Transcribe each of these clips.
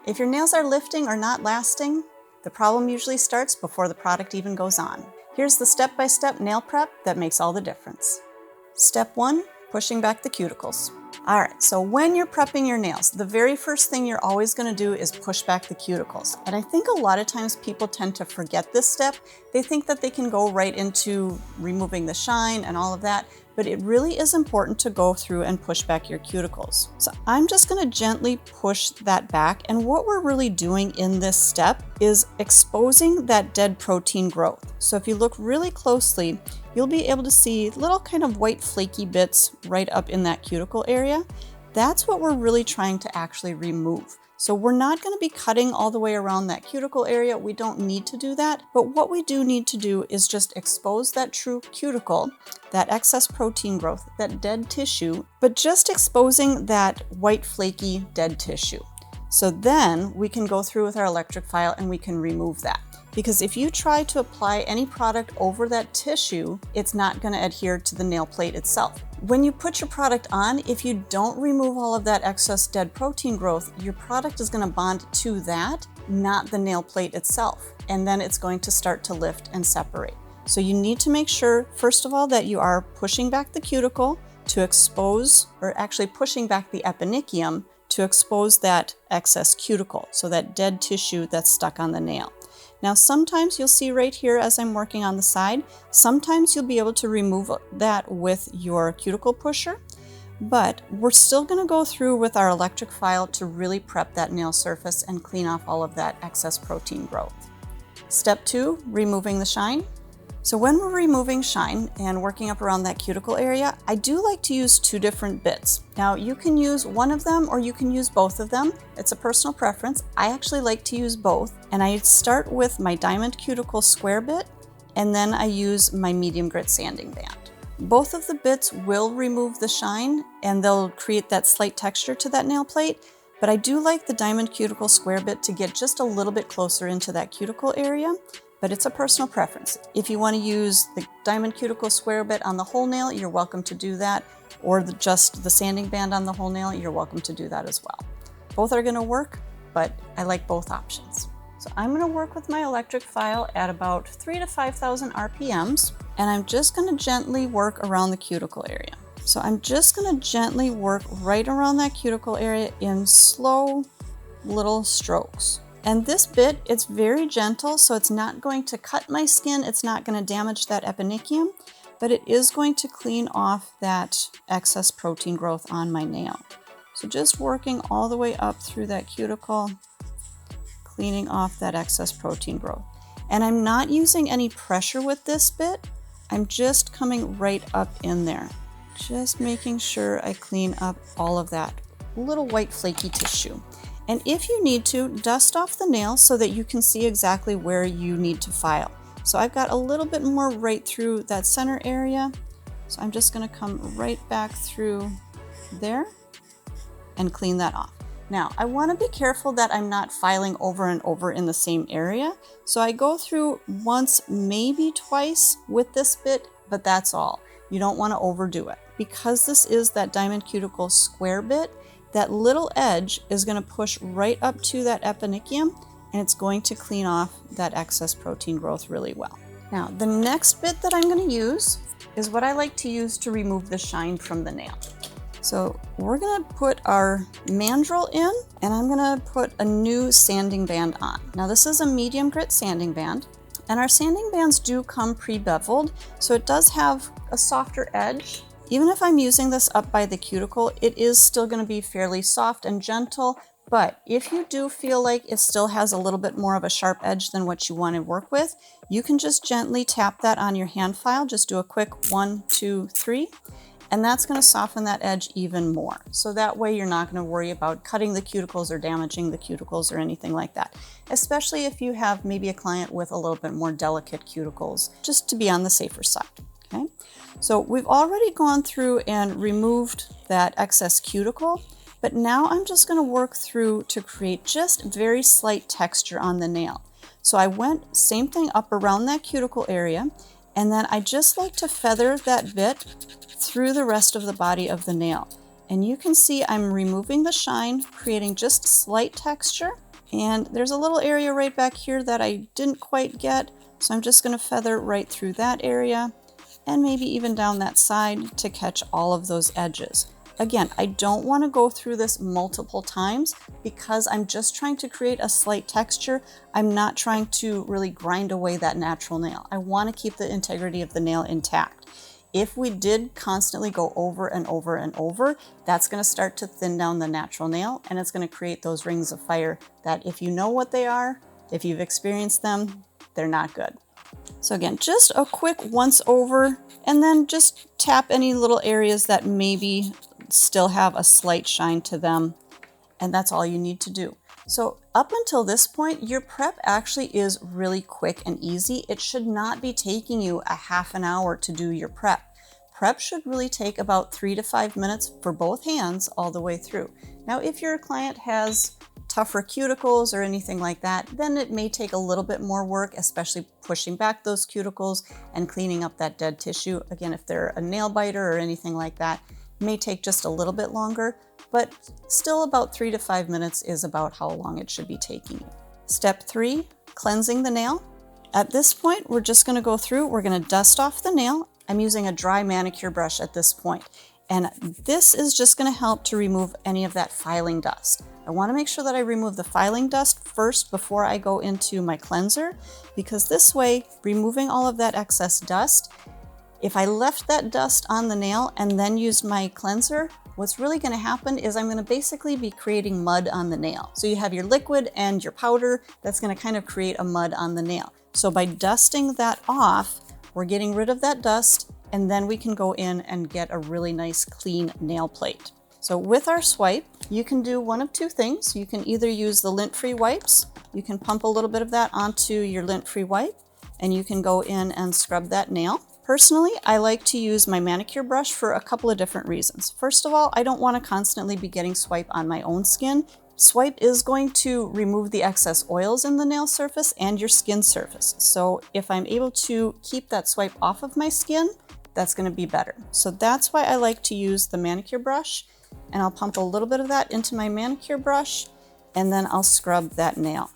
If your nails are lifting or not lasting, the problem usually starts before the product even goes on. Here's the step-by-step nail prep that makes all the difference. Step 1, pushing back the cuticles. All right, so when you're prepping your nails, the very first thing you're always going to do is push back the cuticles. And I think a lot of times people tend to forget this step. They think that they can go right into removing the shine and all of that, but it really is important to go through and push back your cuticles. So I'm just going to gently push that back, and what we're really doing in this step is exposing that dead protein growth. So if you look really closely, you'll be able to see little kind of white flaky bits right up in that cuticle area. That's what we're really trying to actually remove. So we're not going to be cutting all the way around that cuticle area. We don't need to do that. But what we do need to do is just expose that true cuticle, that excess protein growth, that dead tissue, but just exposing that white flaky dead tissue. So then we can go through with our electric file and we can remove that. Because if you try to apply any product over that tissue, it's not going to adhere to the nail plate itself. When you put your product on, if you don't remove all of that excess dead protein growth, your product is going to bond to that, not the nail plate itself. And then it's going to start to lift and separate. So you need to make sure, first of all, that you are pushing back the cuticle to expose, or actually pushing back the eponychium to expose that excess cuticle, so that dead tissue that's stuck on the nail. Now sometimes you'll see right here as I'm working on the side, sometimes you'll be able to remove that with your cuticle pusher, but we're still going to go through with our electric file to really prep that nail surface and clean off all of that excess protein growth. Step 2, removing the shine. So when we're removing shine and working up around that cuticle area, I do like to use 2 different bits. Now you can use one of them or you can use both of them. It's a personal preference. I actually like to use both. And I start with my diamond cuticle square bit, and then I use my medium grit sanding band. Both of the bits will remove the shine and they'll create that slight texture to that nail plate. But I do like the diamond cuticle square bit to get just a little bit closer into that cuticle area. But it's a personal preference. If you want to use the diamond cuticle square bit on the whole nail, you're welcome to do that, or just the sanding band on the whole nail, you're welcome to do that as well. Both are going to work, but I like both options. So I'm going to work with my electric file at about 3,000 to 5,000 RPMs, and I'm just going to gently work around the cuticle area. So I'm just going to gently work right around that cuticle area in slow little strokes. And this bit, it's very gentle, so it's not going to cut my skin, it's not going to damage that eponychium, but it is going to clean off that excess protein growth on my nail. So just working all the way up through that cuticle, cleaning off that excess protein growth. And I'm not using any pressure with this bit, I'm just coming right up in there. Just making sure I clean up all of that little white flaky tissue. And if you need to, dust off the nail so that you can see exactly where you need to file. So I've got a little bit more right through that center area. So I'm just going to come right back through there and clean that off. Now, I want to be careful that I'm not filing over and over in the same area. So I go through once, maybe twice with this bit, but that's all. You don't want to overdo it. Because this is that diamond cuticle square bit, that little edge is going to push right up to that eponychium, and it's going to clean off that excess protein growth really well. Now, the next bit that I'm going to use is what I like to use to remove the shine from the nail. So we're going to put our mandrel in, and I'm going to put a new sanding band on. Now this is a medium grit sanding band, and our sanding bands do come pre-beveled, so it does have a softer edge. Even if I'm using this up by the cuticle, it is still going to be fairly soft and gentle, but if you do feel like it still has a little bit more of a sharp edge than what you want to work with, you can just gently tap that on your hand file. Just do a quick 1, 2, 3, and that's going to soften that edge even more. So that way you're not going to worry about cutting the cuticles or damaging the cuticles or anything like that, especially if you have maybe a client with a little bit more delicate cuticles, just to be on the safer side. Okay, so we've already gone through and removed that excess cuticle, but now I'm just going to work through to create just very slight texture on the nail. So I went same thing up around that cuticle area, and then I just like to feather that bit through the rest of the body of the nail. And you can see I'm removing the shine, creating just slight texture, And there's a little area right back here that I didn't quite get, so I'm just going to feather right through that area and maybe even down that side to catch all of those edges. Again, I don't want to go through this multiple times because I'm just trying to create a slight texture. I'm not trying to really grind away that natural nail. I want to keep the integrity of the nail intact. If we did constantly go over and over and over, that's going to start to thin down the natural nail, and it's going to create those rings of fire that, if you know what they are, if you've experienced them, they're not good. So again, just a quick once over, and then just tap any little areas that maybe still have a slight shine to them, and that's all you need to do. So up until this point, your prep actually is really quick and easy. It should not be taking you a half an hour to do your prep. Prep should really take about 3 to 5 minutes for both hands all the way through. Now, if your client has tougher cuticles or anything like that, then it may take a little bit more work, especially pushing back those cuticles and cleaning up that dead tissue. Again, if they're a nail biter or anything like that, it may take just a little bit longer, but still about 3 to 5 minutes is about how long it should be taking you. Step 3, cleansing the nail. At this point, we're just going to go through, we're going to dust off the nail. I'm using a dry manicure brush at this point, and this is just going to help to remove any of that filing dust. I want to make sure that I remove the filing dust first before I go into my cleanser, because this way, removing all of that excess dust, if I left that dust on the nail and then used my cleanser, what's really going to happen is I'm going to basically be creating mud on the nail. So you have your liquid and your powder, that's going to kind of create a mud on the nail. So by dusting that off, we're getting rid of that dust, and then we can go in and get a really nice clean nail plate. So with our swipe, you can do one of two things. You can either use the lint-free wipes. You can pump a little bit of that onto your lint-free wipe, and you can go in and scrub that nail. Personally, I like to use my manicure brush for a couple of different reasons. First of all, I don't want to constantly be getting swipe on my own skin. Swipe is going to remove the excess oils in the nail surface and your skin surface. So if I'm able to keep that swipe off of my skin, that's going to be better. So that's why I like to use the manicure brush, and I'll pump a little bit of that into my manicure brush, and then I'll scrub that nail.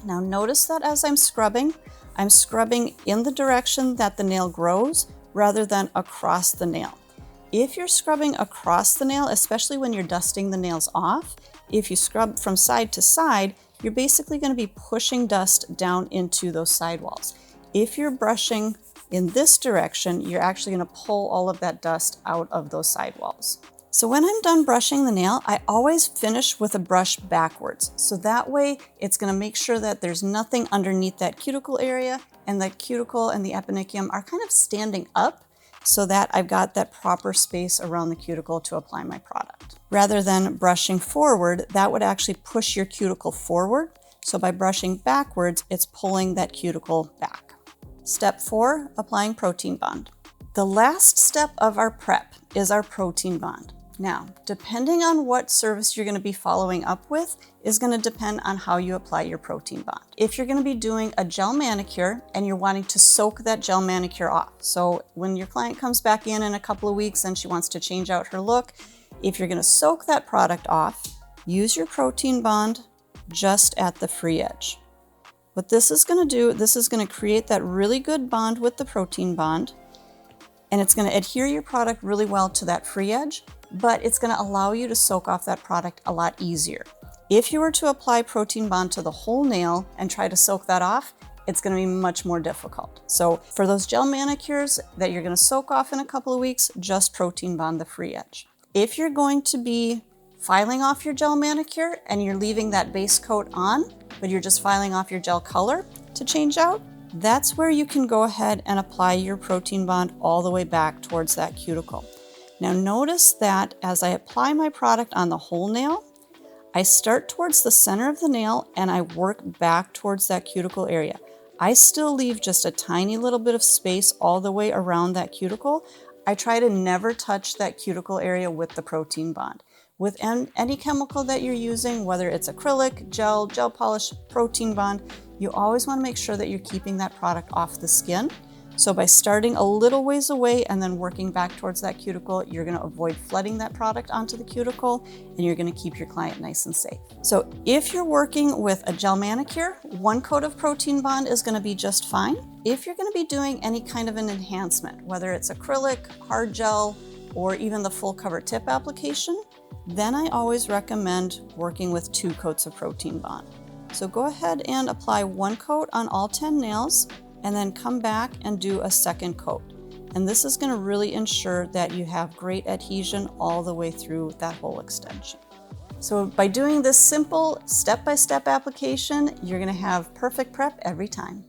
Now notice that as I'm scrubbing in the direction that the nail grows rather than across the nail. If you're scrubbing across the nail, especially when you're dusting the nails off, if you scrub from side to side, you're basically going to be pushing dust down into those sidewalls. If you're brushing in this direction, you're actually going to pull all of that dust out of those sidewalls. So when I'm done brushing the nail, I always finish with a brush backwards. So that way it's going to make sure that there's nothing underneath that cuticle area, and that cuticle and the eponychium are kind of standing up so that I've got that proper space around the cuticle to apply my product. Rather than brushing forward, that would actually push your cuticle forward. So by brushing backwards, it's pulling that cuticle back. Step 4, applying protein bond. The last step of our prep is our protein bond. Now, depending on what service you're going to be following up with is going to depend on how you apply your protein bond. If you're going to be doing a gel manicure and you're wanting to soak that gel manicure off, so when your client comes back in a couple of weeks and she wants to change out her look, if you're going to soak that product off, use your protein bond just at the free edge. What this is going to do, this is going to create that really good bond with the protein bond, and it's going to adhere your product really well to that free edge, but it's going to allow you to soak off that product a lot easier. If you were to apply protein bond to the whole nail and try to soak that off, it's going to be much more difficult. So for those gel manicures that you're going to soak off in a couple of weeks, just protein bond the free edge. If you're going to be filing off your gel manicure and you're leaving that base coat on, but you're just filing off your gel color to change out, that's where you can go ahead and apply your protein bond all the way back towards that cuticle. Now notice that as I apply my product on the whole nail, I start towards the center of the nail and I work back towards that cuticle area. I still leave just a tiny little bit of space all the way around that cuticle. I try to never touch that cuticle area with the protein bond. With any chemical that you're using, whether it's acrylic, gel polish, protein bond, you always want to make sure that you're keeping that product off the skin. So by starting a little ways away and then working back towards that cuticle, you're going to avoid flooding that product onto the cuticle, and you're going to keep your client nice and safe. So if you're working with a gel manicure, 1 coat of protein bond is going to be just fine. If you're going to be doing any kind of an enhancement, whether it's acrylic, hard gel, or even the full cover tip application, then I always recommend working with 2 coats of protein bond. So go ahead and apply 1 coat on all 10 nails, and then come back and do a 2nd coat. And this is going to really ensure that you have great adhesion all the way through that whole extension. So by doing this simple step-by-step application, you're going to have perfect prep every time.